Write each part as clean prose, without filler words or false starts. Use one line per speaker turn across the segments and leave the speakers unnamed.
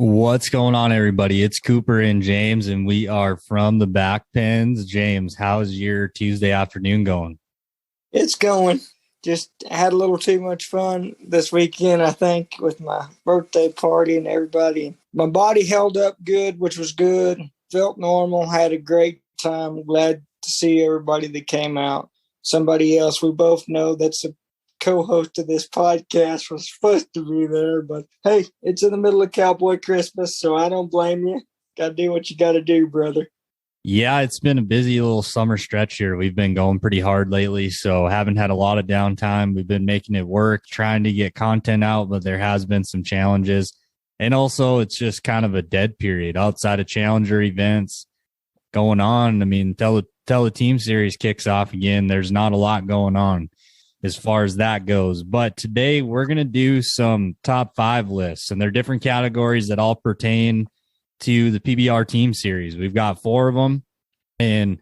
What's going on, everybody? It's Cooper and James, and we are from the back pens. James, how's your Tuesday afternoon going?
It's going. Just had a little too much fun this weekend, I think, with my birthday party and everybody. My body held up good, which was good. Felt normal. Had a great time. Glad to see everybody that came out. Somebody else we both know that's a co-host of this podcast was supposed to be there, but hey, it's in the middle of Cowboy Christmas, so I don't blame you. Got to do what you got to do, brother.
Yeah, it's been a busy little summer stretch here. We've been going pretty hard lately, so haven't had a lot of downtime. We've been making it work, trying to get content out, but there has been some challenges. And also, it's just kind of a dead period outside of Challenger events going on. I mean, till the team series kicks off again, there's not a lot going on as far as that goes. But today we're going to do some top 5 lists, and they're different categories that all pertain to the PBR team series. We've got 4 of them, and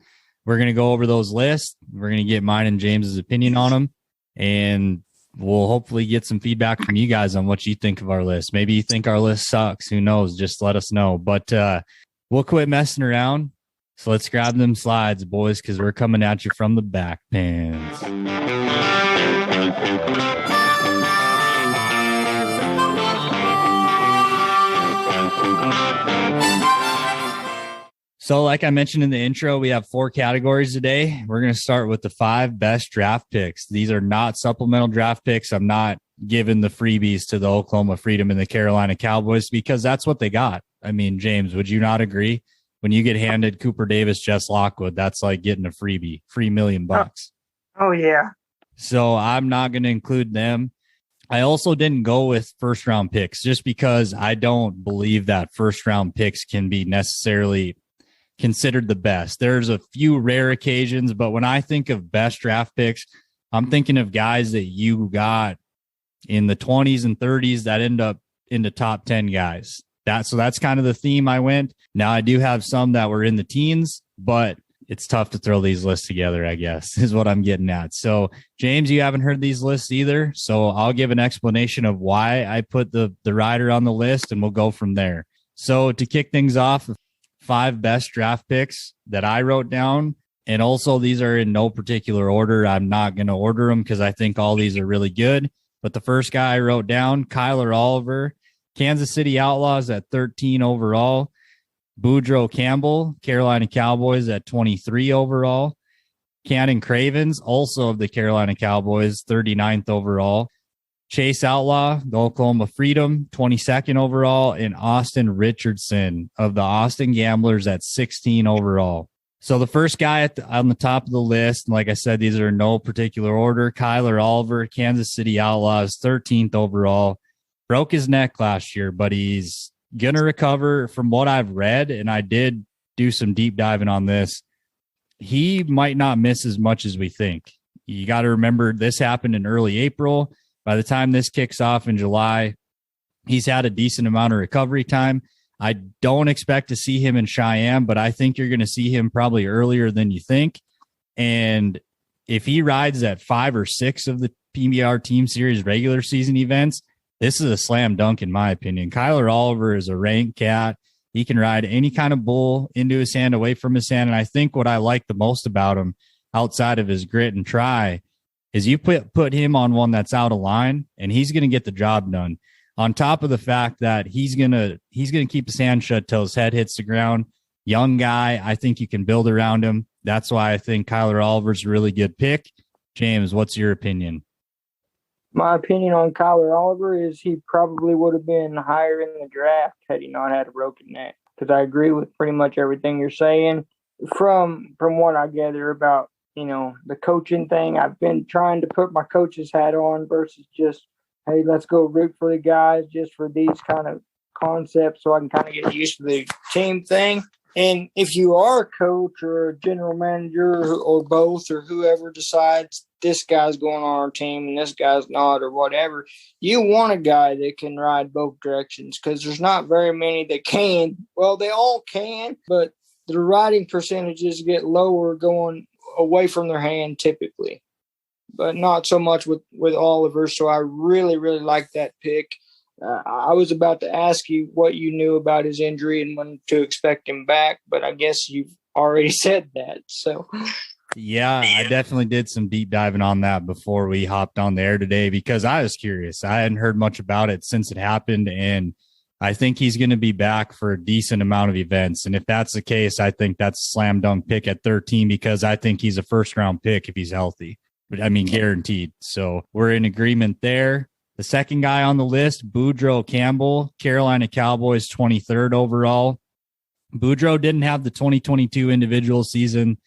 we're going to go over those lists. We're going to get mine and James's opinion on them, and we'll hopefully get some feedback from you guys on what you think of our list. Maybe you think our list sucks. Who knows? Just let us know. But we'll quit messing around. So let's grab them slides, boys, because we're coming at you from the back pens. So like I mentioned in the intro, we have 4 categories today. We're going to start with the 5 best draft picks. These are not supplemental draft picks. I'm not giving the freebies to the Oklahoma Freedom and the Carolina Cowboys because that's what they got. I mean, James, would you not agree? When you get handed Cooper Davis, Jess Lockwood, that's like getting a freebie, $3 million.
Oh, yeah.
So I'm not going to include them. I also didn't go with first round picks just because I don't believe that first round picks can be necessarily considered the best. There's a few rare occasions, but when I think of best draft picks, I'm thinking of guys that you got in the 20s and 30s that end up in the top 10 guys. So that's kind of the theme I went. Now I do have some that were in the teens, but it's tough to throw these lists together, I guess, is what I'm getting at. So James, you haven't heard these lists either. So I'll give an explanation of why I put the rider on the list, and we'll go from there. So to kick things off, 5 best draft picks that I wrote down. And also these are in no particular order. I'm not going to order them because I think all these are really good. But the first guy I wrote down, Kyler Oliver, Kansas City Outlaws at 13 overall. Boudreau Campbell, Carolina Cowboys at 23 overall. Cannon Cravens, also of the Carolina Cowboys, 39th overall. Chase Outlaw, the Oklahoma Freedom, 22nd overall. And Austin Richardson of the Austin Gamblers at 16 overall. So the first guy on the top of the list, and like I said, these are in no particular order. Kyler Oliver, Kansas City Outlaws, 13th overall. Broke his neck last year, but he's going to recover from what I've read, and I did do some deep diving on this. He might not miss as much as we think. You got to remember this happened in early April. By the time this kicks off in July, he's had a decent amount of recovery time. I don't expect to see him in Cheyenne, but I think you're going to see him probably earlier than you think. And if he rides at 5 or 6 of the PBR Team Series regular season events, this is a slam dunk, in my opinion. Kyler Oliver is a rank cat. He can ride any kind of bull into his hand, away from his hand. And I think what I like the most about him, outside of his grit and try, is you put him on one that's out of line, and he's going to get the job done. On top of the fact that he's going to keep his hand shut till his head hits the ground. Young guy, I think you can build around him. That's why I think Kyler Oliver's a really good pick. James, what's your opinion?
My opinion on Kyler Oliver is he probably would have been higher in the draft had he not had a broken neck. Because I agree with pretty much everything you're saying. From what I gather about, the coaching thing, I've been trying to put my coach's hat on versus just, hey, let's go root for the guys just for these kind of concepts so I can kind of get used to the team thing. And if you are a coach or a general manager or both or whoever decides this guy's going on our team and this guy's not or whatever, you want a guy that can ride both directions because there's not very many that can. Well, they all can, but the riding percentages get lower going away from their hand typically, but not so much with Oliver. So I really, really like that pick. I was about to ask you what you knew about his injury and when to expect him back, but I guess you've already said that. So,
Yeah, I definitely did some deep diving on that before we hopped on the air today because I was curious. I hadn't heard much about it since it happened, and I think he's going to be back for a decent amount of events. And if that's the case, I think that's a slam dunk pick at 13 because I think he's a first round pick if he's healthy. But I mean, guaranteed. So we're in agreement there. The second guy on the list, Boudreau Campbell, Carolina Cowboys, 23rd overall. Boudreau didn't have the 2022 individual season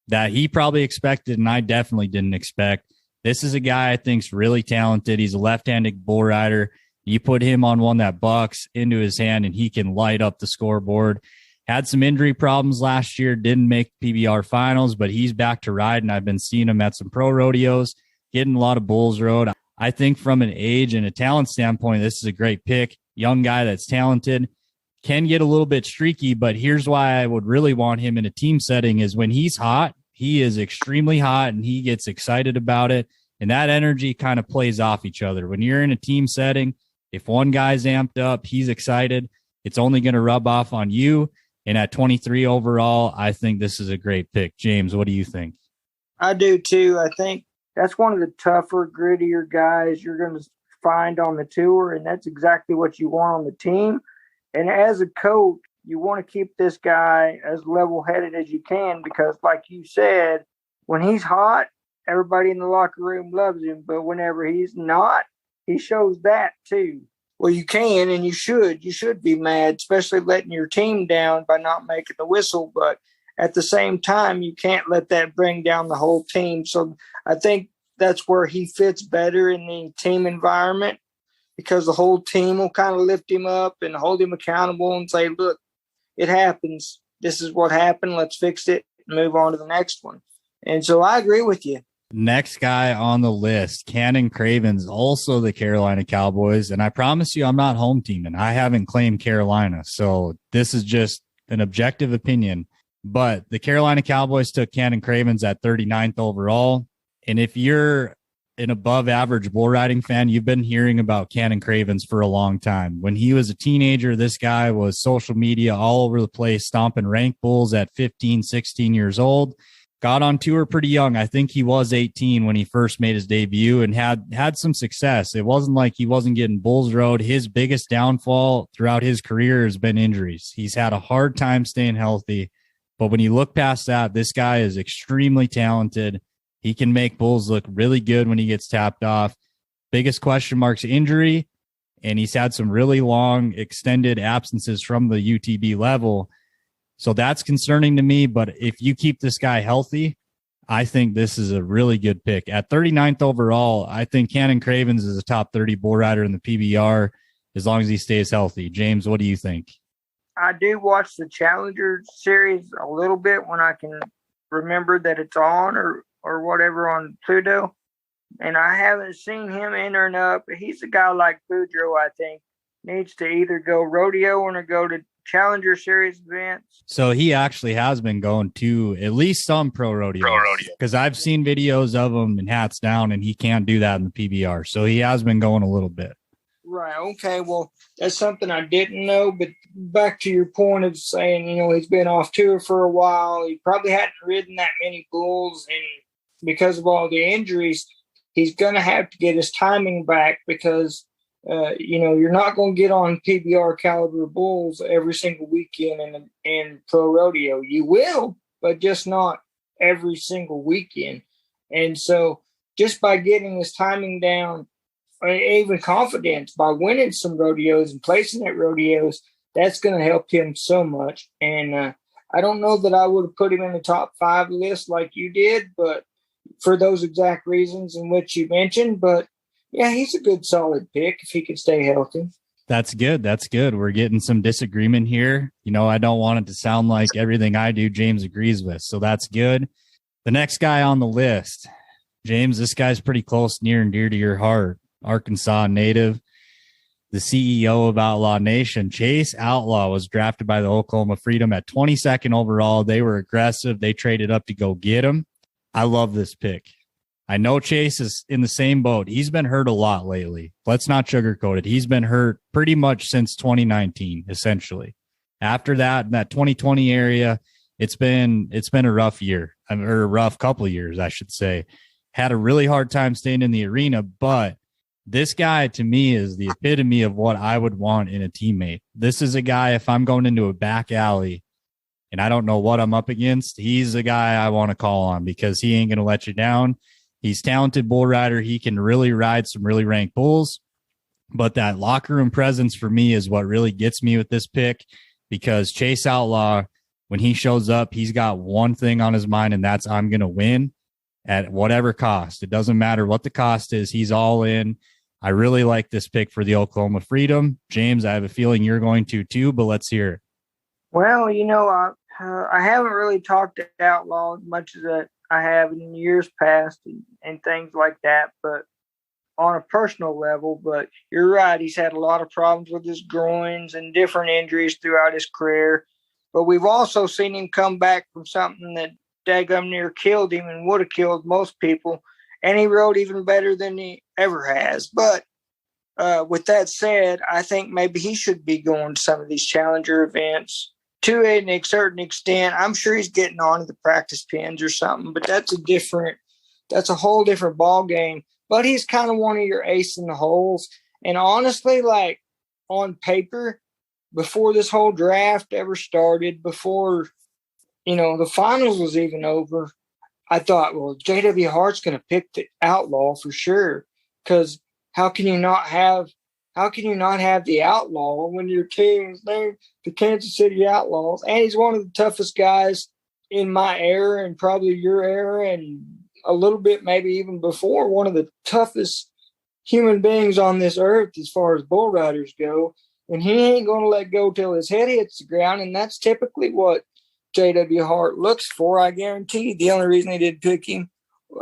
that he probably expected, and I definitely didn't expect. This is a guy I think's really talented. He's a left-handed bull rider. You put him on one that bucks into his hand, and he can light up the scoreboard. Had some injury problems last year, didn't make PBR finals, but he's back to riding. I've been seeing him at some pro rodeos, getting a lot of bulls rode. I think from an age and a talent standpoint, this is a great pick. Young guy that's talented, can get a little bit streaky, but here's why I would really want him in a team setting is when he's hot, he is extremely hot and he gets excited about it. And that energy kind of plays off each other. When you're in a team setting, if one guy's amped up, he's excited, it's only going to rub off on you. And at 23 overall, I think this is a great pick. James, what do you think?
I do too. I think that's one of the tougher, grittier guys you're going to find on the tour, and that's exactly what you want on the team. And as a coach, you want to keep this guy as level-headed as you can because, like you said, when he's hot, everybody in the locker room loves him. But whenever he's not, he shows that too. Well, you can and you should. You should be mad, especially letting your team down by not making the whistle. But at the same time, you can't let that bring down the whole team. So I think that's where he fits better in the team environment because the whole team will kind of lift him up and hold him accountable and say, look, it happens. This is what happened. Let's fix it and move on to the next one. And so I agree with you.
Next guy on the list, Cannon Cravens, also the Carolina Cowboys. And I promise you, I'm not home teaming. I haven't claimed Carolina. So this is just an objective opinion. But the Carolina Cowboys took Cannon Cravens at 39th overall. And if you're an above average bull riding fan, you've been hearing about Cannon Cravens for a long time. When he was a teenager, this guy was social media all over the place, stomping rank bulls at 15, 16 years old. Got on tour pretty young. I think he was 18 when he first made his debut and had some success. It wasn't like he wasn't getting bulls rode. His biggest downfall throughout his career has been injuries. He's had a hard time staying healthy. But when you look past that, this guy is extremely talented. He can make bulls look really good when he gets tapped off. Biggest question mark's injury, and he's had some really long, extended absences from the UTB level. So that's concerning to me, but if you keep this guy healthy, I think this is a really good pick. At 39th overall, I think Cannon Cravens is a top 30 bull rider in the PBR as long as he stays healthy. James, what do you think?
I do watch the Challenger series a little bit when I can remember that it's on or whatever on Pluto. And I haven't seen him entering up. He's a guy like Boudreau, I think, needs to either go rodeo or go to Challenger Series events.
So he actually has been going to at least some pro rodeo because I've seen videos of him in hats down, and he can't do that in the PBR. So he has been going a little bit.
Right. Okay. Well, that's something I didn't know. But back to your point of saying, he's been off tour for a while. He probably hadn't ridden that many bulls, and because of all the injuries, he's going to have to get his timing back because you're not going to get on PBR caliber bulls every single weekend in pro rodeo. You will, but just not every single weekend. And so just by getting his timing down, or even confidence by winning some rodeos and placing at rodeos, that's going to help him so much. And I don't know that I would have put him in the top 5 list like you did, but for those exact reasons in which you mentioned. But yeah, he's a good, solid pick if he can stay healthy.
That's good. That's good. We're getting some disagreement here. I don't want it to sound like everything I do, James agrees with. So that's good. The next guy on the list, James, this guy's pretty close, near and dear to your heart. Arkansas native, the CEO of Outlaw Nation, Chase Outlaw, was drafted by the Oklahoma Freedom at 22nd overall. They were aggressive. They traded up to go get him. I love this pick. I know Chase is in the same boat. He's been hurt a lot lately. Let's not sugarcoat it. He's been hurt pretty much since 2019, essentially. After that, in that 2020 area, it's been a rough year, or a rough couple of years, I should say. Had a really hard time staying in the arena, but this guy to me is the epitome of what I would want in a teammate. This is a guy, if I'm going into a back alley and I don't know what I'm up against, he's a guy I want to call on because he ain't going to let you down. He's talented bull rider. He can really ride some really ranked bulls, but that locker room presence for me is what really gets me with this pick, because Chase Outlaw, when he shows up, he's got one thing on his mind, and that's I'm going to win at whatever cost. It doesn't matter what the cost is. He's all in. I really like this pick for the Oklahoma Freedom. James, I have a feeling you're going to too, but let's hear it.
Well, I haven't really talked to Outlaw as much as I have in years past and things like that, but on a personal level. But you're right, he's had a lot of problems with his groins and different injuries throughout his career. But we've also seen him come back from something that daggum near killed him and would have killed most people, and he rode even better than he ever has. But with that said, I think maybe he should be going to some of these challenger events to a certain extent. I'm sure he's getting onto the practice pins or something, but that's a whole different ball game. But he's kind of one of your ace in the holes. And honestly, like on paper, before this whole draft ever started, before the finals was even over, I thought, well, J.W. Hart's going to pick the Outlaw for sure, because how can you not have the Outlaw when your team's named the Kansas City Outlaws? And he's one of the toughest guys in my era and probably your era and a little bit maybe even before, one of the toughest human beings on this earth as far as bull riders go. And he ain't going to let go till his head hits the ground, and that's typically what J.W. Hart looks for, I guarantee. The only reason they did pick him,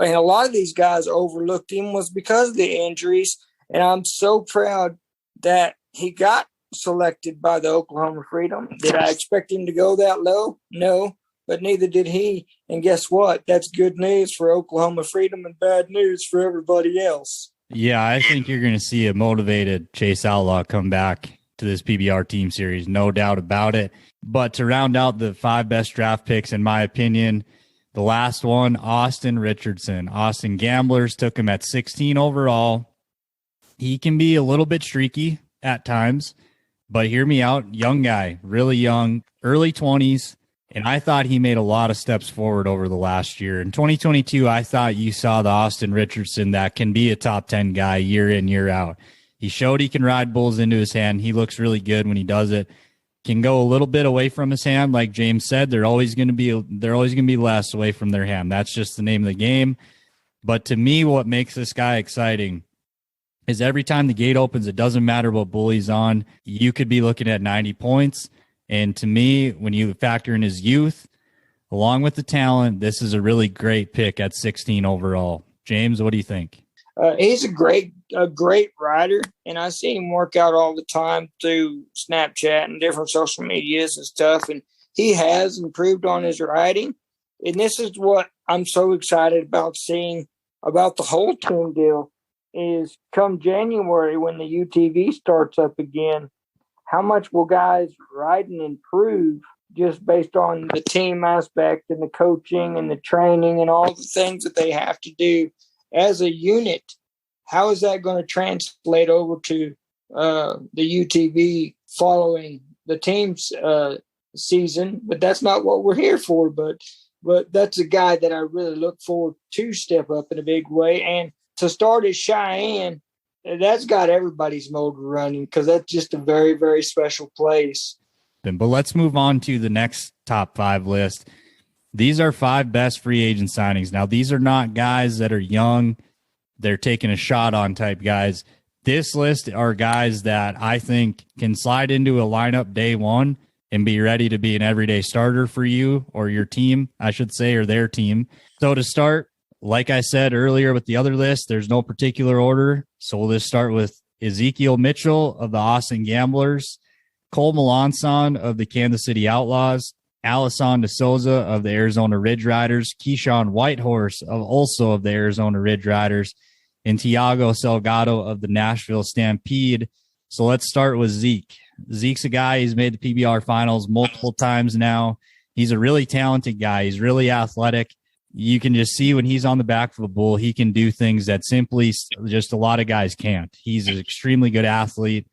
and a lot of these guys overlooked him, was because of the injuries. And I'm so proud that he got selected by the Oklahoma Freedom. Did I expect him to go that low? No, but neither did he. And guess what? That's good news for Oklahoma Freedom and bad news for everybody else.
Yeah, I think you're going to see a motivated Chase Outlaw come back to this PBR team series, no doubt about it. But to round out the 5 best draft picks, in my opinion, the last one, Austin Richardson. Austin Gamblers took him at 16 overall. He can be a little bit streaky at times, but hear me out. Young guy, really young, early 20s. And I thought he made a lot of steps forward over the last year. In 2022, I thought you saw the Austin Richardson that can be a top 10 guy year in, year out. He showed he can ride bulls into his hand. He looks really good when he does it. Can go a little bit away from his hand, like James said. They're always going to be less away from their hand. That's just the name of the game. But to me, what makes this guy exciting is every time the gate opens, it doesn't matter what bull he's on. You could be looking at 90 points. And to me, when you factor in his youth, along with the talent, this is a really great pick at 16 overall. James, what do you think?
He's a great rider, and I see him work out all the time through Snapchat and different social medias and stuff, and he has improved on his riding. And this is what I'm so excited about seeing about the whole team deal is come January when the UTV starts up again, how much will guys ride and improve just based on the team aspect and the coaching and the training and all the things that they have to do as a unit? How is that going to translate over to the UTV following the team's season? But that's not what we're here for. But that's a guy that I really look forward to step up in a big way. And to start at Cheyenne, that's got everybody's motor running because that's just a very, very special place.
But let's move on to the next top 5 list. These are 5 best free agent signings. Now, these are not guys that are young, they're taking a shot on type guys. This list are guys that I think can slide into a lineup day one and be ready to be an everyday starter for you or your team, I should say, or their team. So to start, like I said earlier with the other list, there's no particular order. So we'll just start with Ezekiel Mitchell of the Austin Gamblers, Cole Melanson of the Kansas City Outlaws, Alison De Souza of the Arizona Ridge Riders, Keyshawn Whitehorse also of the Arizona Ridge Riders, and Tiago Salgado of the Nashville Stampede. So let's start with Zeke. Zeke's a guy, he's made the PBR finals multiple times now. He's a really talented guy. He's really athletic. You can just see when he's on the back of a bull, he can do things that simply just a lot of guys can't. He's an extremely good athlete.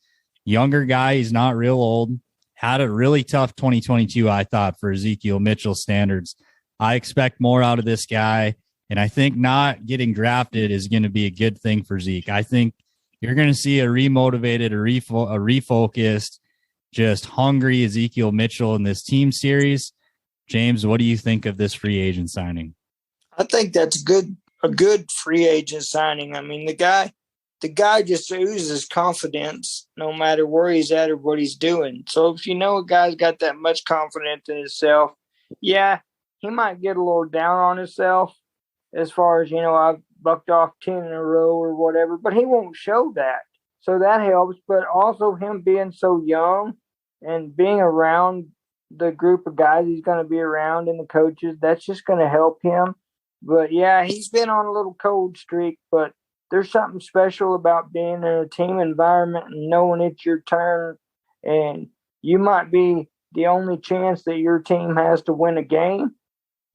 Younger guy, he's not real old. Had a really tough 2022, I thought, for Ezekiel Mitchell standards. I expect more out of this guy, and I think not getting drafted is going to be a good thing for Zeke. I think you're going to see a remotivated, a refocused, just hungry Ezekiel Mitchell in this team series. James, what do you think of this free agent signing?
I think that's a good free agent signing. I mean, the guy just oozes confidence no matter where he's at or what he's doing. So if you know a guy's got that much confidence in himself, yeah, he might get a little down on himself as far as, I've bucked off 10 in a row or whatever, but he won't show that. So that helps. But also him being so young and being around the group of guys he's going to be around and the coaches, that's just going to help him. But, yeah, he's been on a little cold streak, but there's something special about being in a team environment and knowing it's your turn, and you might be the only chance that your team has to win a game.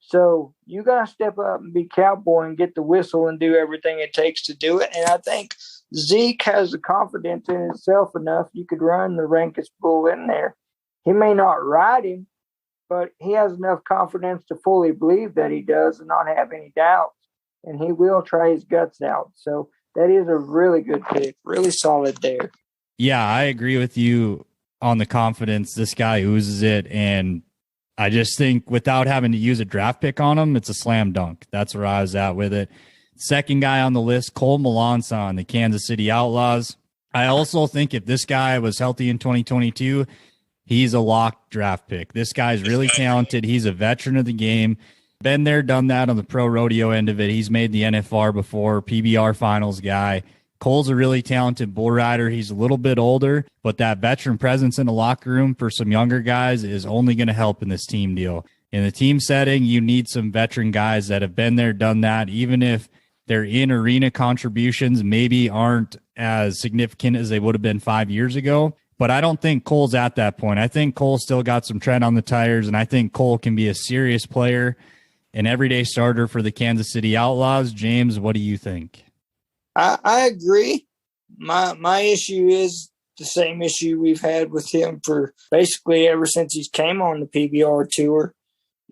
So you got to step up and be cowboy and get the whistle and do everything it takes to do it. And I think Zeke has the confidence in himself enough. You could run the rankest bull in there. He may not ride him, but he has enough confidence to fully believe that he does and not have any doubts. And he will try his guts out. So that is a really good pick, really solid there.
Yeah, I agree with you on the confidence. This guy oozes it. And I just think without having to use a draft pick on him, it's a slam dunk. That's where I was at with it. Second guy on the list, Cole Melons on the Kansas City Outlaws. I also think if this guy was healthy in 2022, he's a locked draft pick. This guy's really talented. He's a veteran of the game. Been there, done that on the pro rodeo end of it. He's made the NFR before, PBR finals guy. Cole's a really talented bull rider. He's a little bit older, but that veteran presence in the locker room for some younger guys is only going to help in this team deal. In the team setting, you need some veteran guys that have been there, done that, even if their in-arena contributions maybe aren't as significant as they would have been 5 years ago. But I don't think Cole's at that point. I think Cole's still got some tread on the tires, and I think Cole can be a serious player, an everyday starter for the Kansas City Outlaws. James, what do you think?
I agree. My issue is the same issue we've had with him for basically ever since he's came on the PBR tour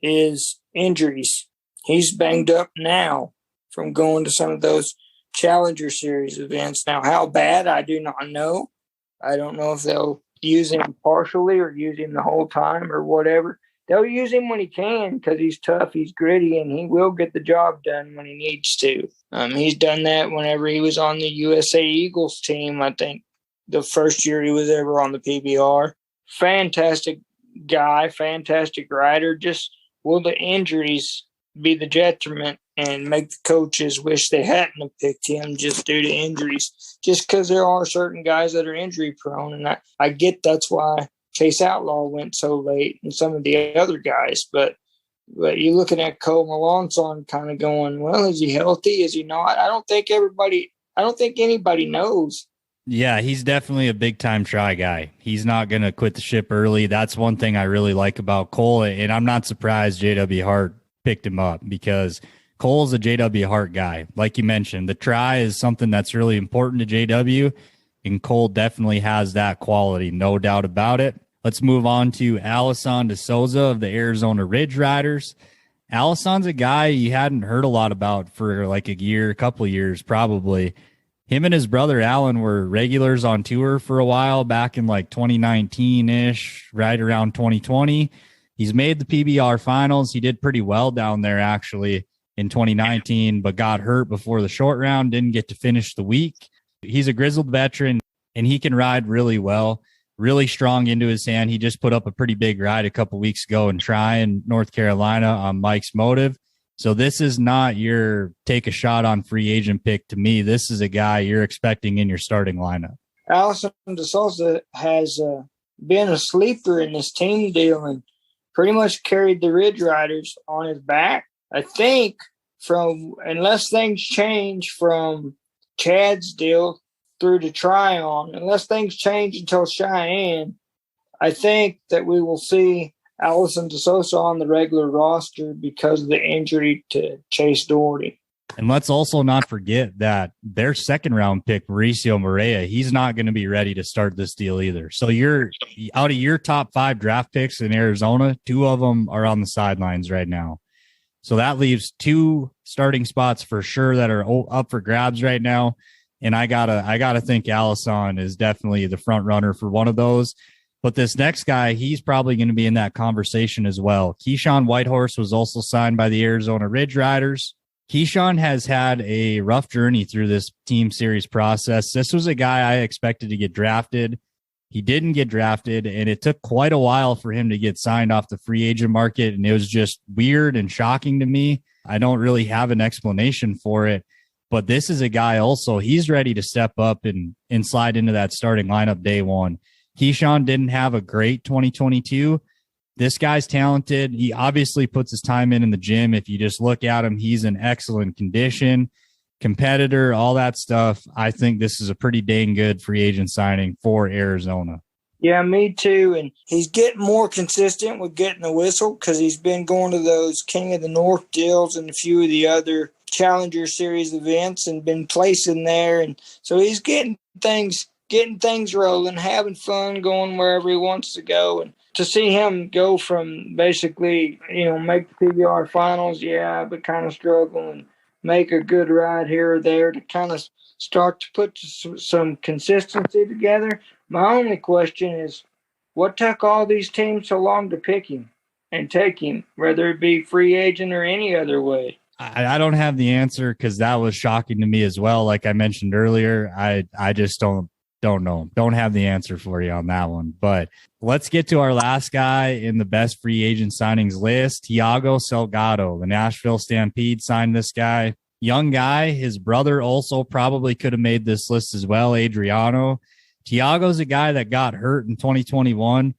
is injuries. He's banged up now from going to some of those Challenger Series events. Now, how bad, I do not know. I don't know if they'll use him partially or use him the whole time or whatever. They'll use him when he can because he's tough, he's gritty, and he will get the job done when he needs to. He's done that whenever he was on the USA Eagles team, I think, the first year he was ever on the PBR. Fantastic guy, fantastic rider. Just will the injuries be the detriment and make the coaches wish they hadn't have picked him just due to injuries? Just because there are certain guys that are injury prone, and I get that's why Chase Outlaw went so late and some of the other guys. But you're looking at Cole Melons kind of going, well, is he healthy? Is he not? I don't think anybody knows.
Yeah, he's definitely a big-time try guy. He's not going to quit the ship early. That's one thing I really like about Cole, and I'm not surprised J.W. Hart picked him up because Cole's a J.W. Hart guy. Like you mentioned, the try is something that's really important to J.W., and Cole definitely has that quality, no doubt about it. Let's move on to Alison De Souza of the Arizona Ridge Riders. Alison's a guy you hadn't heard a lot about for like a couple of years probably. Him and his brother Alan were regulars on tour for a while back in like 2019-ish, right around 2020. He's made the PBR finals. He did pretty well down there actually in 2019, but got hurt before the short round, didn't get to finish the week. He's a grizzled veteran, and he can ride really well, really strong into his hand. He just put up a pretty big ride a couple weeks ago in Tryon, North Carolina on Mike's Motive. So this is not your take a shot on free agent pick to me. This is a guy you're expecting in your starting lineup.
Alison De Souza has been a sleeper in this team deal, and pretty much carried the Ridge Riders on his back. I think unless things change from Chad's deal through to Tryon, unless things change until Cheyenne, I think that we will see Alison De Souza on the regular roster because of the injury to Chase Doherty.
And let's also not forget that their second-round pick, Mauricio Morea, he's not going to be ready to start this deal either. So you're out of your top 5 draft picks in Arizona, 2 of them are on the sidelines right now. So that leaves 2 starting spots for sure that are up for grabs right now. And I gotta think Allison is definitely the front runner for one of those. But this next guy, he's probably going to be in that conversation as well. Keyshawn Whitehorse was also signed by the Arizona Ridge Riders. Keyshawn has had a rough journey through this team series process. This was a guy I expected to get drafted. He didn't get drafted, and it took quite a while for him to get signed off the free agent market, and it was just weird and shocking to me. I don't really have an explanation for it, but this is a guy also, he's ready to step up and slide into that starting lineup day one. Keyshawn didn't have a great 2022. This guy's talented. He obviously puts his time in the gym. If you just look at him, he's in excellent condition, competitor, all that stuff. I think this is a pretty dang good free agent signing for Arizona.
Yeah, me too. And he's getting more consistent with getting the whistle because he's been going to those King of the North deals and a few of the other Challenger Series events and been placing there. And so he's getting things rolling, having fun, going wherever he wants to go. And to see him go from basically, make the PBR finals, but kind of struggle and make a good ride here or there to kind of start to put some consistency together. My only question is, what took all these teams so long to pick him and take him, whether it be free agent or any other way?
I don't have the answer because that was shocking to me as well. Like I mentioned earlier, I just don't know. Don't have the answer for you on that one. But let's get to our last guy in the best free agent signings list, Thiago Salgado. The Nashville Stampede signed this guy. Young guy. His brother also probably could have made this list as well, Adriano. Thiago's a guy that got hurt in 2021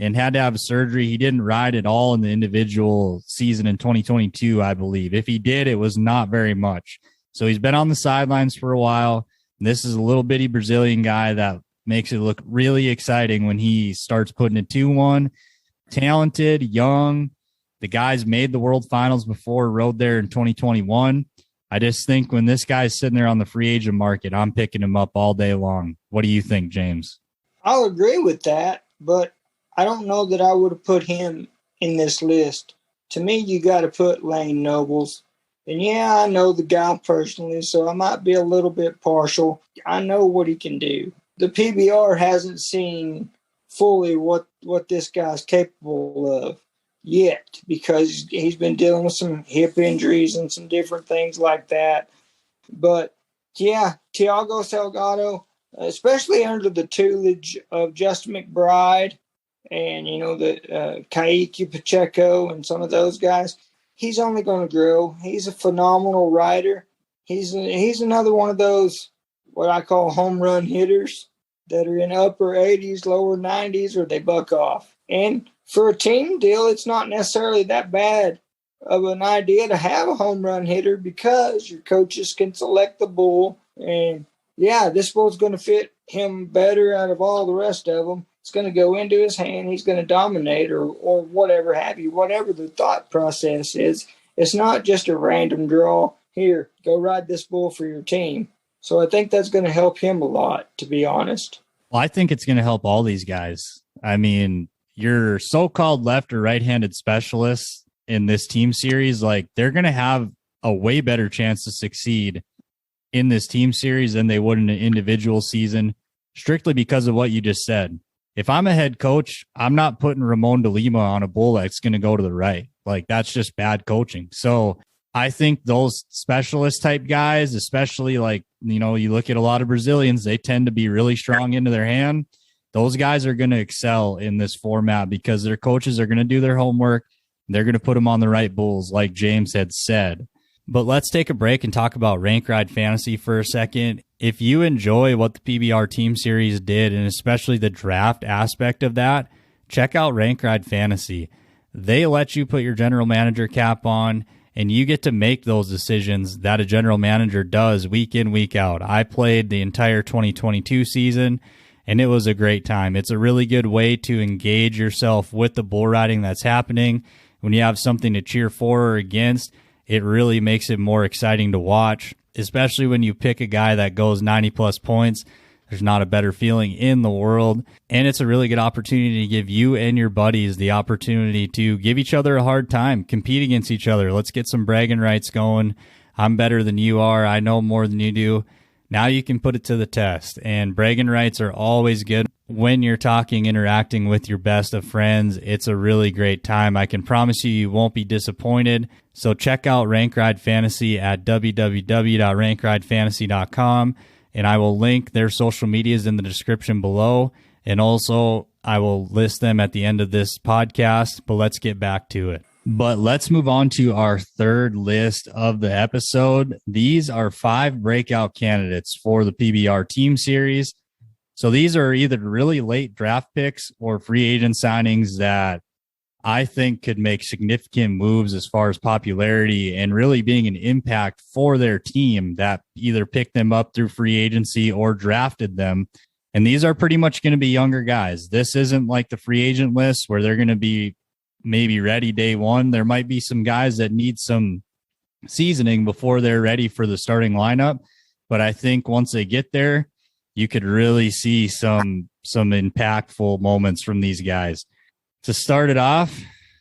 and had to have surgery. He didn't ride at all in the individual season in 2022, I believe. If he did, it was not very much. So he's been on the sidelines for a while. This is a little bitty Brazilian guy that makes it look really exciting when he starts putting it 2-1. Talented, young. The guy's made the World Finals before, rode there in 2021. I just think when this guy's sitting there on the free agent market, I'm picking him up all day long. What do you think, James?
I'll agree with that, but I don't know that I would have put him in this list. To me, you got to put Lane Nobles. And I know the guy personally, so I might be a little bit partial. I know what he can do. The PBR hasn't seen fully what this guy's capable of yet because he's been dealing with some hip injuries and some different things like that. But, Thiago Salgado, especially under the tutelage of Justin McBride and, the Kaique Pacheco and some of those guys, he's only going to grow. He's a phenomenal rider. He's another one of those, what I call home run hitters that are in upper 80s, lower 90s, or they buck off. And for a team deal, it's not necessarily that bad of an idea to have a home run hitter because your coaches can select the bull. And, this bull's going to fit him better out of all the rest of them. It's going to go into his hand. He's going to dominate or whatever have you, whatever the thought process is. It's not just a random draw. Here, go ride this bull for your team. So I think that's going to help him a lot, to be honest.
Well, I think it's going to help all these guys. I mean, your so-called left or right-handed specialists in this team series, they're going to have a way better chance to succeed in this team series than they would in an individual season, strictly because of what you just said. If I'm a head coach, I'm not putting Ramon de Lima on a bull that's going to go to the right. That's just bad coaching. So I think those specialist type guys, especially you look at a lot of Brazilians, they tend to be really strong into their hand. Those guys are going to excel in this format because their coaches are going to do their homework. They're going to put them on the right bulls, like James had said. But let's take a break and talk about Rank Ride Fantasy for a second. If you enjoy what the PBR Team Series did, and especially the draft aspect of that, check out Rank Ride Fantasy. They let you put your general manager cap on, and you get to make those decisions that a general manager does week in, week out. I played the entire 2022 season, and it was a great time. It's a really good way to engage yourself with the bull riding that's happening. When you have something to cheer for or against, it really makes it more exciting to watch, especially when you pick a guy that goes 90-plus points. There's not a better feeling in the world. And it's a really good opportunity to give you and your buddies the opportunity to give each other a hard time, compete against each other. Let's get some bragging rights going. I'm better than you are. I know more than you do. Now you can put it to the test. And bragging rights are always good when you're talking, interacting with your best of friends. It's a really great time. I can promise you, you won't be disappointed. So check out Rank Ride Fantasy at www.rankridefantasy.com. And I will link their social medias in the description below. And also, I will list them at the end of this podcast. But let's get back to it. But let's move on to our third list of the episode. These are 5 breakout candidates for the PBR Team Series. So these are either really late draft picks or free agent signings that I think could make significant moves as far as popularity and really being an impact for their team that either picked them up through free agency or drafted them. And these are pretty much going to be younger guys. This isn't like the free agent list where they're going to be maybe ready day one. There might be some guys that need some seasoning before they're ready for the starting lineup. But I think once they get there, you could really see some impactful moments from these guys. To start it off,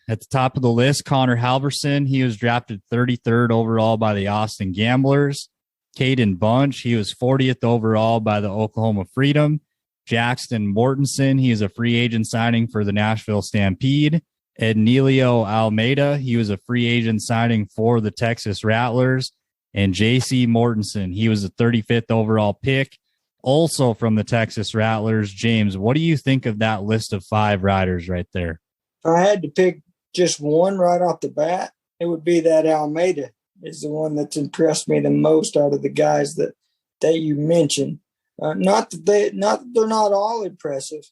at the top of the list, Connor Halverson. He was drafted 33rd overall by the Austin Gamblers. Caden Bunch, he was 40th overall by the Oklahoma Freedom. Jackson Mortensen, he is a free agent signing for the Nashville Stampede. Ednelio Almeida, he was a free agent signing for the Texas Rattlers. And J.C. Mortensen, he was the 35th overall pick, also from the Texas Rattlers. James, what do you think of that list of 5 riders right there?
If I had to pick just one right off the bat, it would be that Almeida is the one that's impressed me the most out of the guys that you mentioned. Not that they're not all impressive.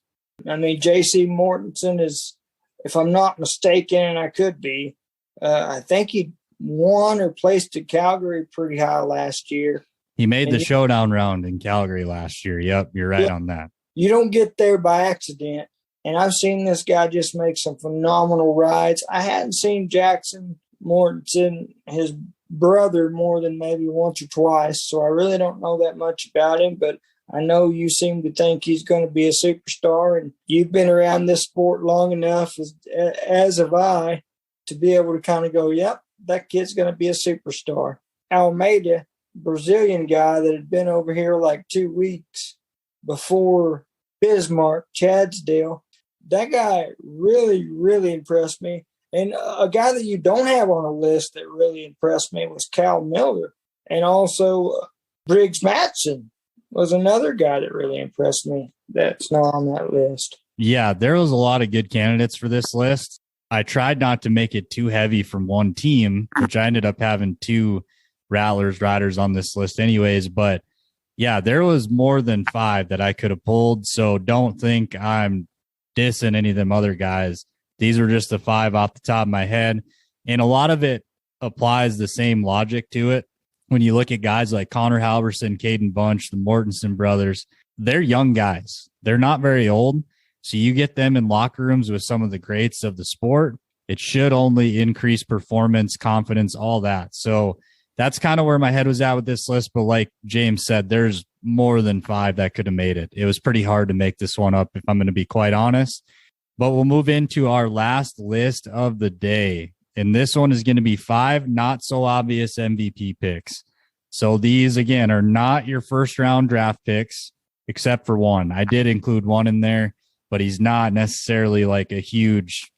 I mean, J.C. Mortensen is, if I'm not mistaken, and I could be, I think he won or placed at Calgary pretty high last year.
He made the showdown round in Calgary last year. Yep, you're right on that.
You don't get there by accident. And I've seen this guy just make some phenomenal rides. I hadn't seen Jackson Mortensen, his brother, more than maybe once or twice. So I really don't know that much about him. But I know you seem to think he's going to be a superstar. And you've been around this sport long enough, as have I, to be able to kind of go, yep, that kid's going to be a superstar. Almeida, Brazilian guy that had been over here like 2 weeks before Bismarck, Chadsdale. That guy really, really impressed me. And a guy that you don't have on a list that really impressed me was Cal Miller. And also Briggs Matson was another guy that really impressed me that's not on that list.
Yeah, there was a lot of good candidates for this list. I tried not to make it too heavy from one team, which I ended up having 2 Rattlers riders on this list anyways. But yeah, there was more than 5 that I could have pulled. So don't think I'm dissing any of them other guys. These are just the 5 off the top of my head. And a lot of it applies the same logic to it. When you look at guys like Connor Halverson, Caden Bunch, the Mortensen brothers, they're young guys. They're not very old. So you get them in locker rooms with some of the greats of the sport. It should only increase performance, confidence, all that. So that's kind of where my head was at with this list. But like James said, there's more than 5 that could have made it. It was pretty hard to make this one up, if I'm going to be quite honest. But we'll move into our last list of the day. And this one is going to be 5 not so obvious MVP picks. So these, again, are not your first round draft picks, except for one. I did include one in there, but he's not necessarily like a huge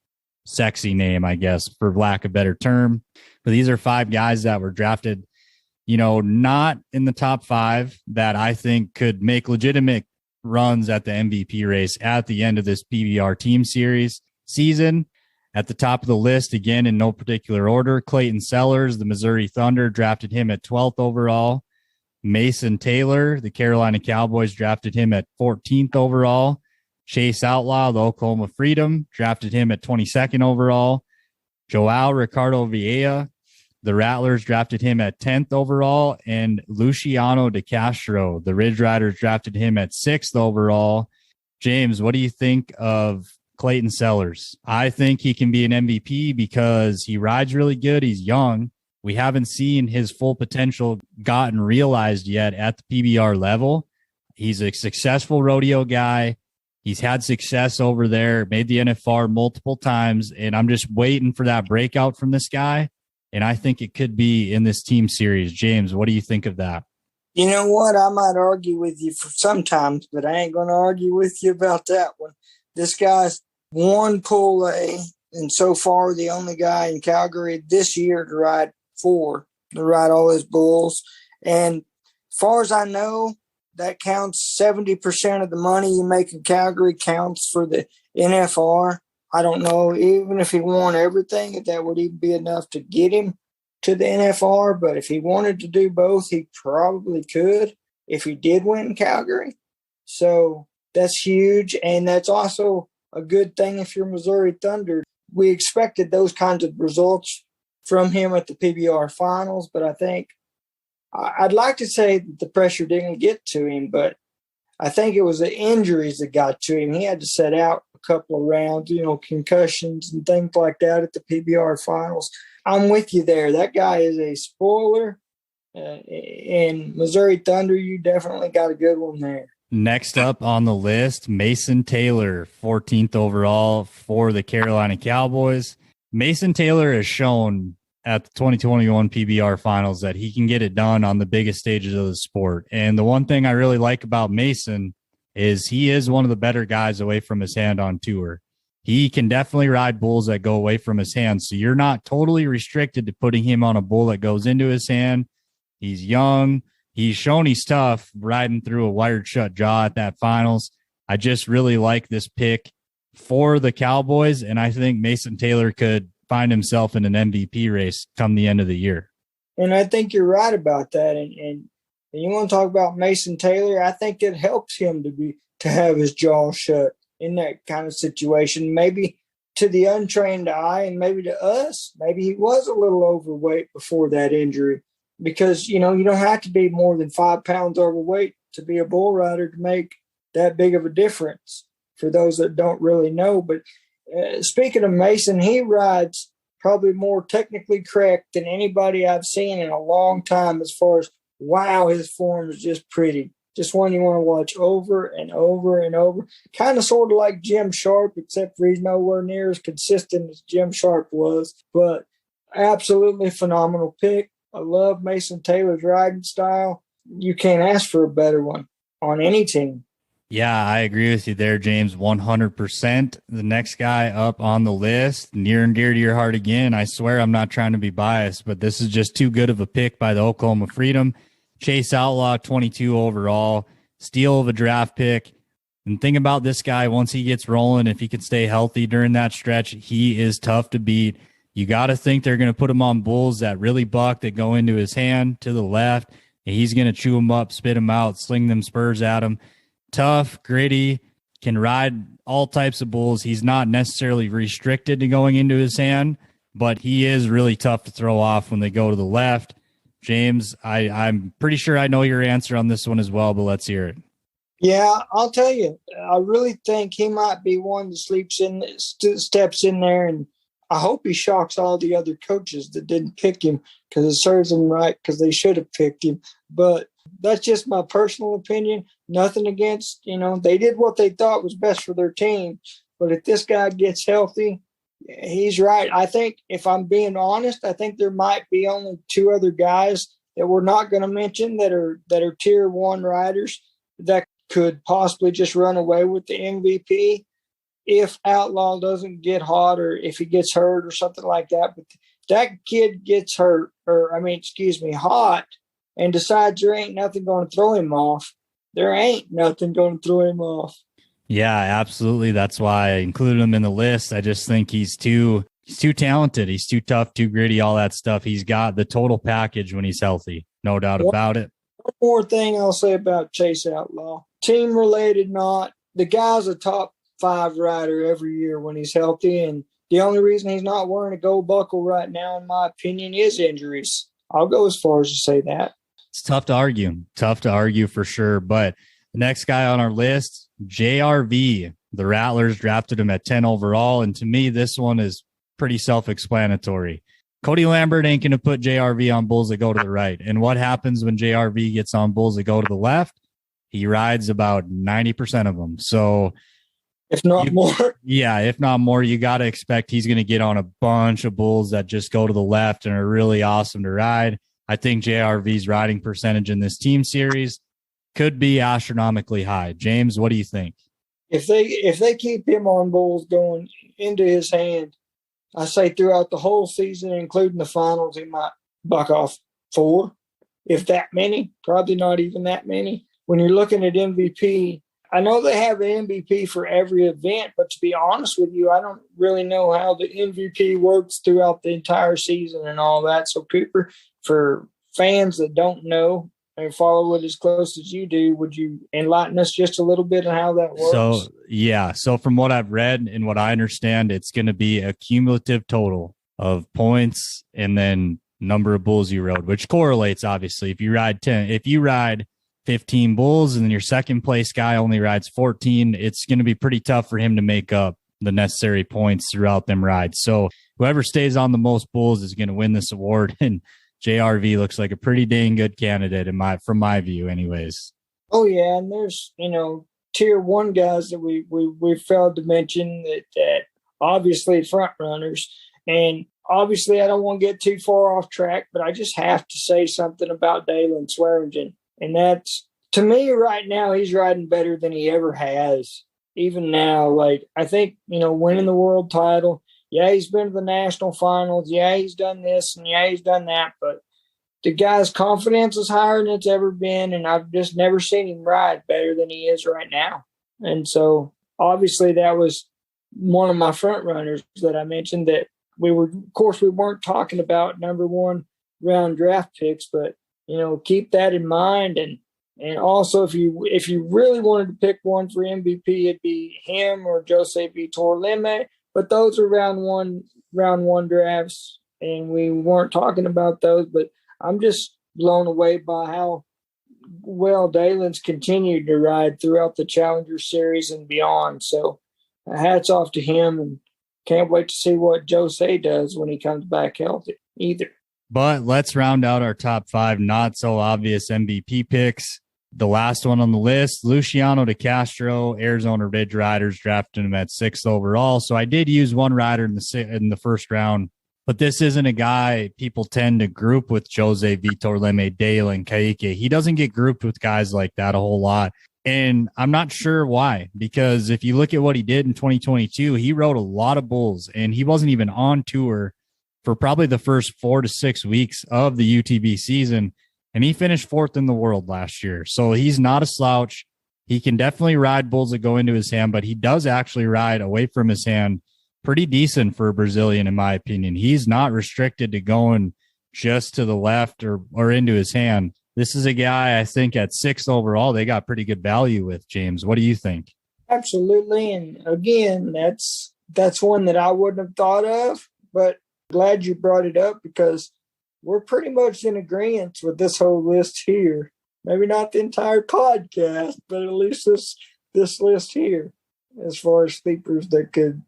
sexy name, I guess, for lack of a better term. But these are 5 guys that were drafted, not in the top 5 that I think could make legitimate runs at the MVP race at the end of this PBR Team Series season. At the top of the list, again, in no particular order, Clayton Sellers, the Missouri Thunder, drafted him at 12th overall. Mason Taylor, the Carolina Cowboys, drafted him at 14th overall. Chase Outlaw, the Oklahoma Freedom, drafted him at 22nd overall. Joao Ricardo Vieira, the Rattlers drafted him at 10th overall, and Luciano de Castro, the Ridge Riders drafted him at 6th overall. James, what do you think of Clayton Sellers? I think he can be an MVP because he rides really good. He's young. We haven't seen his full potential gotten realized yet at the PBR level. He's a successful rodeo guy. He's had success over there, made the NFR multiple times, and I'm just waiting for that breakout from this guy. And I think it could be in this team series. James, what do you think of that?
You know what? I might argue with you for sometimes, but I ain't going to argue with you about that one. This guy's won Pool A, and so far the only guy in Calgary this year to ride all his bulls. And as far as I know, that counts 70% of the money you make in Calgary counts for the NFR. I don't know, even if he won everything, if that would even be enough to get him to the NFR. But if he wanted to do both, he probably could if he did win in Calgary. So that's huge. And that's also a good thing if you're Missouri Thunder. We expected those kinds of results from him at the PBR finals, but I think I'd like to say that the pressure didn't get to him, but I think it was the injuries that got to him. He had to set out a couple of rounds, concussions and things like that at the PBR finals. I'm with you there. That guy is a spoiler. In Missouri Thunder, you definitely got a good one there.
Next up on the list, Mason Taylor, 14th overall for the Carolina Cowboys. Mason Taylor has shown at the 2021 PBR finals that he can get it done on the biggest stages of the sport. And the one thing I really like about Mason is he is one of the better guys away from his hand on tour. He can definitely ride bulls that go away from his hand. So you're not totally restricted to putting him on a bull that goes into his hand. He's young. He's shown he's tough riding through a wired shut jaw at that finals. I just really like this pick for the Cowboys. And I think Mason Taylor could find himself in an MVP race come the end of the year.
And I think you're right about that. And you want to talk about Mason Taylor, I think it helps him to have his jaw shut in that kind of situation. Maybe to the untrained eye and maybe to us, maybe he was a little overweight before that injury because, you don't have to be more than 5 pounds overweight to be a bull rider to make that big of a difference for those that don't really know. But speaking of Mason, he rides probably more technically correct than anybody I've seen in a long time as far as, wow, his form is just pretty. Just one you want to watch over and over and over. Kind of sort of like Jim Sharp, except for he's nowhere near as consistent as Jim Sharp was. But absolutely phenomenal pick. I love Mason Taylor's riding style. You can't ask for a better one on any team.
Yeah, I agree with you there, James, 100%. The next guy up on the list, near and dear to your heart again. I swear I'm not trying to be biased, but this is just too good of a pick by the Oklahoma Freedom. Chase Outlaw, 22 overall, steal of a draft pick. And think about this guy, once he gets rolling, if he can stay healthy during that stretch, he is tough to beat. You got to think they're going to put him on bulls that really buck, that go into his hand to the left, and he's going to chew them up, spit them out, sling them spurs at him. Tough, gritty, can ride all types of bulls. He's not necessarily restricted to going into his hand, but he is really tough to throw off when they go to the left. James, I'm pretty sure I know your answer on this one as well, but let's hear it.
Yeah, I'll tell you. I really think he might be one that steps in there, and I hope he shocks all the other coaches that didn't pick him because it serves them right because they should have picked him. But that's just my personal opinion. Nothing against, they did what they thought was best for their team. But if this guy gets healthy, he's right. I think if I'm being honest, I think there might be only 2 other guys that we're not going to mention that are tier 1 riders that could possibly just run away with the MVP if Outlaw doesn't get hot or if he gets hurt or something like that. But that kid gets hot and decides there ain't nothing going to throw him off. There ain't nothing going to throw him off.
Yeah, absolutely. That's why I included him in the list. I just think he's too talented. He's too tough, too gritty, all that stuff. He's got the total package when he's healthy. No doubt about it.
One more thing I'll say about Chase Outlaw. Team related, not. The guy's a top 5 rider every year when he's healthy, and The only reason he's not wearing a gold buckle right now, in my opinion, is injuries. I'll go as far as to say that.
It's tough to argue for sure. But the next guy on our list, Jrv, the Rattlers drafted him at 10 overall. And to me, this one is pretty self-explanatory. Cody Lambert ain't going to put Jrv on bulls that go to the right. And what happens when Jrv gets on bulls that go to the left? He rides about 90% of them. So
if not more.
Yeah, if not more, you got to expect he's going to get on a bunch of bulls that just go to the left and are really awesome to ride. I think Jrv's riding percentage in this team series could be astronomically high. James, what do you think?
If they keep him on bulls going into his hand, I say throughout the whole season, including the finals, he might buck off 4, if that many. Probably not even that many. When you're looking at MVP, I know they have an MVP for every event, but to be honest with you, I don't really know how the MVP works throughout the entire season and all that. So, Cooper, for fans that don't know and follow it as close as you do, would you enlighten us just a little bit on how that works?
So from what I've read and what I understand, it's going to be a cumulative total of points and then number of bulls you rode, which correlates, obviously. If you ride 15 bulls and then your second place guy only rides 14, it's going to be pretty tough for him to make up the necessary points throughout them rides. So whoever stays on the most bulls is going to win this award. And Jrv looks like a pretty dang good candidate from my view anyways.
Oh yeah. And there's, tier 1 guys that we failed to mention that obviously front runners. And obviously I don't want to get too far off track, but I just have to say something about Dalen Swearingen. And that's, to me right now, he's riding better than he ever has. Even now, like, I think, winning the world title. Yeah, he's been to the national finals. Yeah, he's done this and yeah, he's done that. But the guy's confidence is higher than it's ever been. And I've just never seen him ride better than he is right now. And so obviously that was one of my front runners that I mentioned that we weren't talking about number 1 round draft picks, but keep that in mind. And also, if you really wanted to pick one for MVP, it'd be him or Jose Vitor Leme. But those are round one drafts, and we weren't talking about those. But I'm just blown away by how well Dalen's continued to ride throughout the Challenger Series and beyond. So hats off to him, and can't wait to see what Jose does when he comes back healthy either.
But let's round out our top 5 not so obvious MVP picks. The last one on the list, Luciano de Castro, Arizona Ridge Riders drafted him at 6th overall. So I did use one rider in the first round, but this isn't a guy people tend to group with Jose Vitor Leme, Dale, and Kaique. He doesn't get grouped with guys like that a whole lot. And I'm not sure why, because if you look at what he did in 2022, he rode a lot of bulls and he wasn't even on tour for probably the first 4 to 6 weeks of the UTV season. And he finished 4th in the world last year. So he's not a slouch. He can definitely ride bulls that go into his hand, but he does actually ride away from his hand pretty decent for a Brazilian, in my opinion. He's not restricted to going just to the left or into his hand. This is a guy, I think, at 6th overall, they got pretty good value with. James, what do you think?
Absolutely. And again, that's one that I wouldn't have thought of, but glad you brought it up because we're pretty much in agreement with this whole list here. Maybe not the entire podcast, but at least this list here, as far as sleepers that could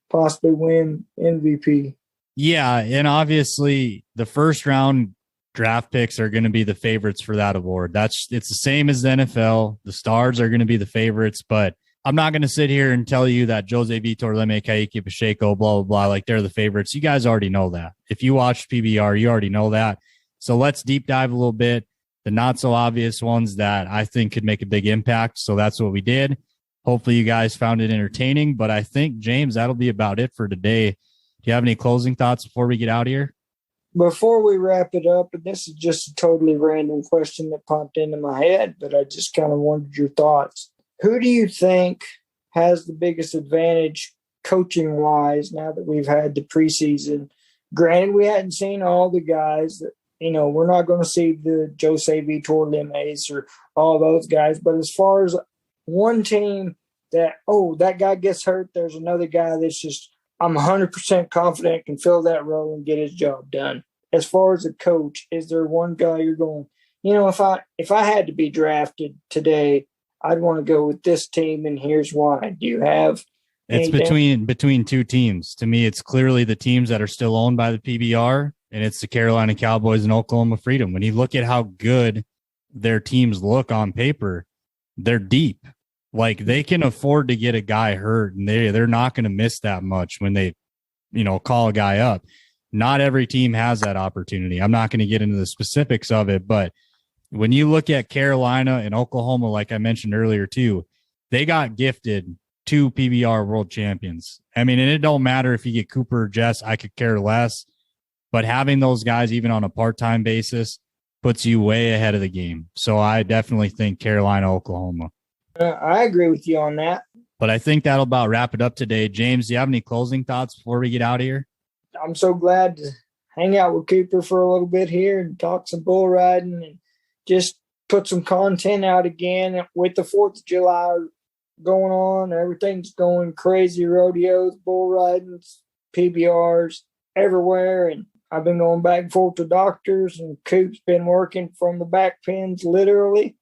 possibly win MVP.
Yeah, and obviously the first round draft picks are going to be the favorites for that award. It's the same as the NFL. The stars are going to be the favorites, but I'm not going to sit here and tell you that Jose Vitor Leme, Kaique Pacheco, blah, blah, blah, like they're the favorites. You guys already know that. If you watched PBR, you already know that. So let's deep dive a little bit. The not so obvious ones that I think could make a big impact. So that's what we did. Hopefully you guys found it entertaining, but I think, James, that'll be about it for today. Do you have any closing thoughts before we get out of here?
Before we wrap it up, and this is just a totally random question that popped into my head, but I just kind of wanted your thoughts. Who do you think has the biggest advantage coaching-wise now that we've had the preseason? Granted, we hadn't seen all the guys that, we're not going to see the Jose Vitor Lemes or all those guys, but as far as one team that guy gets hurt, there's another guy that's just I'm 100% confident can fill that role and get his job done. As far as a coach, is there one guy you're going, if I had to be drafted today, I'd want to go with this team, and here's why. Do you have anything?
It's between two teams. To me, it's clearly the teams that are still owned by the PBR, and it's the Carolina Cowboys and Oklahoma Freedom. When you look at how good their teams look on paper, they're deep. Like, they can afford to get a guy hurt, and they're not going to miss that much when they, call a guy up. Not every team has that opportunity. I'm not going to get into the specifics of it, but when you look at Carolina and Oklahoma, like I mentioned earlier too, they got gifted 2 PBR world champions. I mean, and it don't matter if you get Cooper or Jess, I could care less, but having those guys even on a part-time basis puts you way ahead of the game. So I definitely think Carolina, Oklahoma.
I agree with you on that.
But I think that'll about wrap it up today. James, do you have any closing thoughts before we get out of here?
I'm so glad to hang out with Cooper for a little bit here and talk some bull riding and just put some content out again. With the 4th of July going on, everything's going crazy. Rodeos, bull ridings, PBRs everywhere. And I've been going back and forth to doctors, and Coop's been working from the back pens, literally,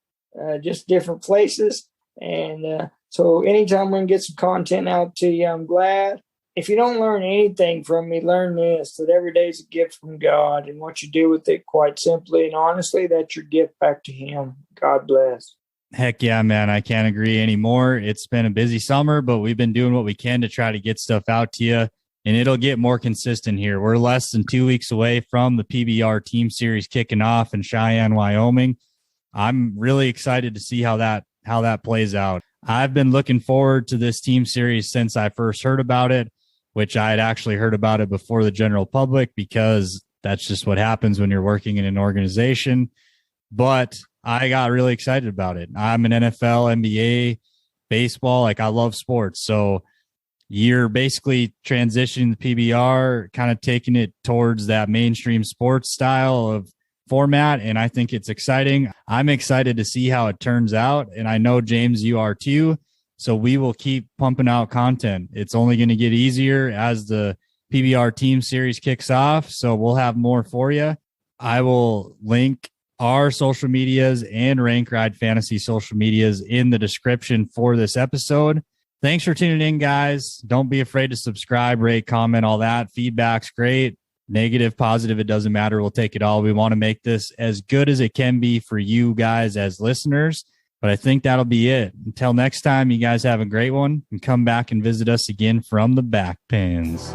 just different places. And so anytime we can get some content out to you, I'm glad. If you don't learn anything from me, learn this, that every day is a gift from God, and what you do with it, quite simply and honestly, that's your gift back to him. God bless.
Heck yeah, man. I can't agree anymore. It's been a busy summer, but we've been doing what we can to try to get stuff out to you, and it'll get more consistent here. We're less than 2 weeks away from the PBR Team Series kicking off in Cheyenne, Wyoming. I'm really excited to see how that plays out. I've been looking forward to this team series since I first heard about it, which I had actually heard about it before the general public, because that's just what happens when you're working in an organization. But I got really excited about it. I'm an NFL, NBA, baseball. Like, I love sports. So you're basically transitioning the PBR, kind of taking it towards that mainstream sports style of format. And I think it's exciting. I'm excited to see how it turns out. And I know, James, you are too. So we will keep pumping out content. It's only going to get easier as the PBR Team Series kicks off. So we'll have more for you. I will link our social medias and Rank Ride Fantasy social medias in the description for this episode. Thanks for tuning in, guys. Don't be afraid to subscribe, rate, comment, all that. Feedback's great. Negative, positive, it doesn't matter. We'll take it all. We want to make this as good as it can be for you guys as listeners. But I think that'll be it. Until next time, you guys have a great one, and come back and visit us again from the back pens.